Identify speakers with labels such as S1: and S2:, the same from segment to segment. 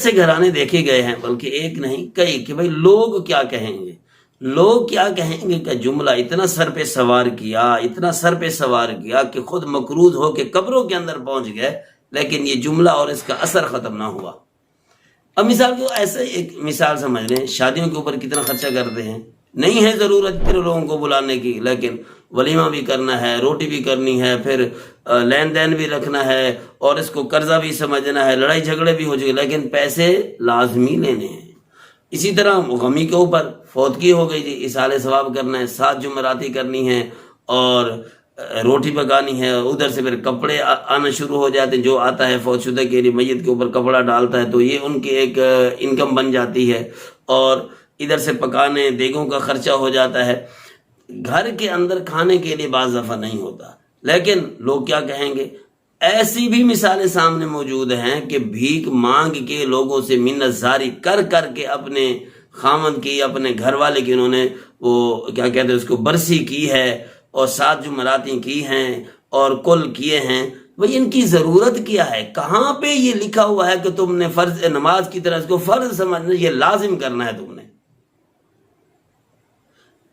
S1: سے گھرانے دیکھے گئے ہیں، بلکہ ایک نہیں کئی، کہ بھائی لوگ کیا کہیں گے، لوگ کیا کہیں گے کا جملہ اتنا سر پہ سوار کیا، اتنا سر پہ سوار کیا کہ خود مقروض ہو کے قبروں کے اندر پہنچ گئے، لیکن یہ جملہ اور اس کا اثر ختم نہ ہوا۔ اب مثال کو ایسے ایک مثال سمجھ لیں، شادیوں کے اوپر کتنا خرچہ کرتے ہیں، نہیں ہے ضرورت اتنے لوگوں کو بلانے کی، لیکن ولیمہ بھی کرنا ہے، روٹی بھی کرنی ہے، پھر لین دین بھی رکھنا ہے، اور اس کو قرضہ بھی سمجھنا ہے، لڑائی جھگڑے بھی ہو چکے، لیکن پیسے لازمی لینے ہیں۔ اسی طرح غمی کے اوپر فوتگی ہو گئی جی، اصالہ ثواب کرنا ہے، 7 جمعراتی کرنی ہے، اور روٹی پکانی ہے، ادھر سے پھر کپڑے آنا شروع ہو جاتے ہیں، جو آتا ہے فوت شدہ کے لیے میت کے اوپر کپڑا ڈالتا ہے تو یہ ان کی ایک انکم بن جاتی ہے، اور ادھر سے پکانے دیگوں کا خرچہ ہو جاتا ہے۔ گھر کے اندر کھانے کے لیے بعض دفعہ نہیں ہوتا، لیکن لوگ کیا کہیں گے۔ ایسی بھی مثالیں سامنے موجود ہیں کہ بھیک مانگ کے لوگوں سے منت زاری کر کر کے اپنے خامند کی، اپنے گھر والے کی انہوں نے وہ کیا کہتے ہیں اس کو برسی کی ہے، اور 7 جمعراتی کی ہیں، اور کل کیے ہیں۔ بھئی ان کی ضرورت کیا ہے؟ کہاں پہ یہ لکھا ہوا ہے کہ تم نے فرض نماز کی طرح اس کو فرض سمجھنا، یہ لازم کرنا ہے تم نے؟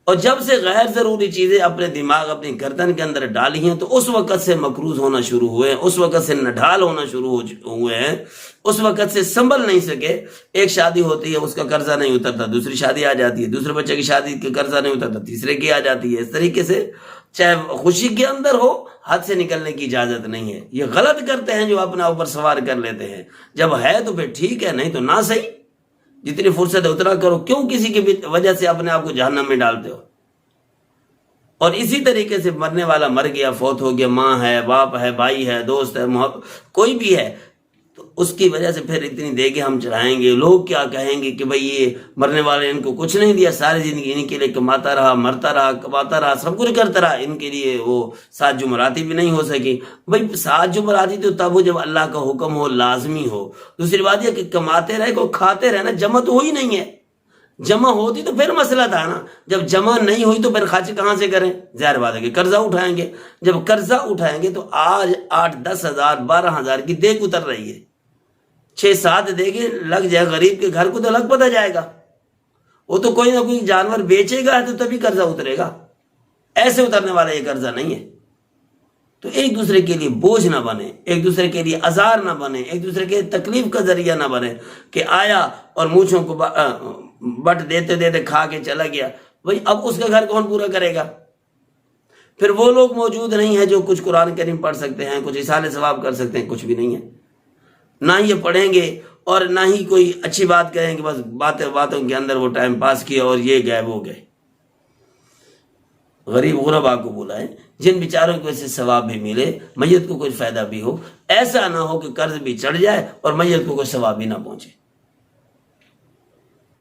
S1: اور جب سے غیر ضروری چیزیں اپنے دماغ اپنی گردن کے اندر ڈالی ہیں تو اس وقت سے مقروض ہونا شروع ہوئے ہیں، اس وقت سے نڈھال ہونا شروع ہوئے ہیں، اس وقت سے سنبھل نہیں سکے۔ ایک شادی ہوتی ہے، اس کا قرضہ نہیں اترتا، دوسری شادی آ جاتی ہے، دوسرے بچے کی شادی کا قرضہ نہیں اترتا، تیسرے کی آ جاتی ہے۔ اس طریقے سے چاہے خوشی کے اندر ہو، حد سے نکلنے کی اجازت نہیں ہے۔ یہ غلط کرتے ہیں جو اپنا اوپر سوار کر لیتے ہیں، جب ہے تو پھر ٹھیک ہے، نہیں تو نہ صحیح، جتنی فرصت ہے اتنا کرو، کیوں کسی کی وجہ سے اپنے آپ کو جہنم میں ڈالتے ہو؟ اور اسی طریقے سے مرنے والا مر گیا، فوت ہو گیا، ماں ہے، باپ ہے، بھائی ہے، دوست ہے، کوئی بھی ہے، تو اس کی وجہ سے پھر اتنی دیگیں ہم چڑھائیں گے، لوگ کیا کہیں گے کہ بھئی یہ مرنے والے ان کو کچھ نہیں دیا، ساری زندگی ان کے لیے کماتا رہا، مرتا رہا، کماتا رہا، سب کچھ کرتا رہا، ان کے لیے وہ 7 جمعراتی بھی نہیں ہو سکی۔ بھئی 7 جمعراتی تو تب ہو جب اللہ کا حکم ہو، لازمی ہو۔ دوسری بات یہ کہ کماتے رہے کو کھاتے رہے نا، جمع تو ہوئی نہیں ہے، جمع ہوتی تو پھر مسئلہ تھا نا، جب جمع نہیں ہوئی تو پھر خرچ کہاں سے کریں؟ ظاہر بات ہے کہ قرضہ اٹھائیں گے، جب قرضہ اٹھائیں گے تو آج 8-10 ہزار 12 ہزار کی دیگ اتر رہی ہے، 6-7 دیگیں لگ جائے غریب کے گھر کو تو لگ پتہ جائے گا، وہ تو کوئی نہ کوئی جانور بیچے گا تو تبھی قرضہ اترے گا، ایسے اترنے والا یہ قرضہ نہیں ہے۔ تو ایک دوسرے کے لیے بوجھ نہ بنے، ایک دوسرے کے لیے آزار نہ بنے، ایک دوسرے کے تکلیف کا ذریعہ نہ بنے کہ آیا اور مونچھوں کو بٹ دیتے دیتے کھا کے چلا گیا۔ بھئی اب اس کا گھر کون پورا کرے گا؟ پھر وہ لوگ موجود نہیں ہیں جو کچھ قرآن کریم پڑھ سکتے ہیں، کچھ اصالہ ثواب کر سکتے ہیں، کچھ بھی نہیں ہے، نہ یہ پڑھیں گے اور نہ ہی کوئی اچھی بات کہیں کہ بس باتوں کے اندر وہ ٹائم پاس کیا اور یہ گئے وہ گئے۔ غریب غربا کو بلائیں، جن بیچاروں کو اسے ثواب بھی ملے، میت کو کوئی فائدہ بھی ہو، ایسا نہ ہو کہ قرض بھی چڑھ جائے اور میت کو کوئی ثواب بھی نہ پہنچے۔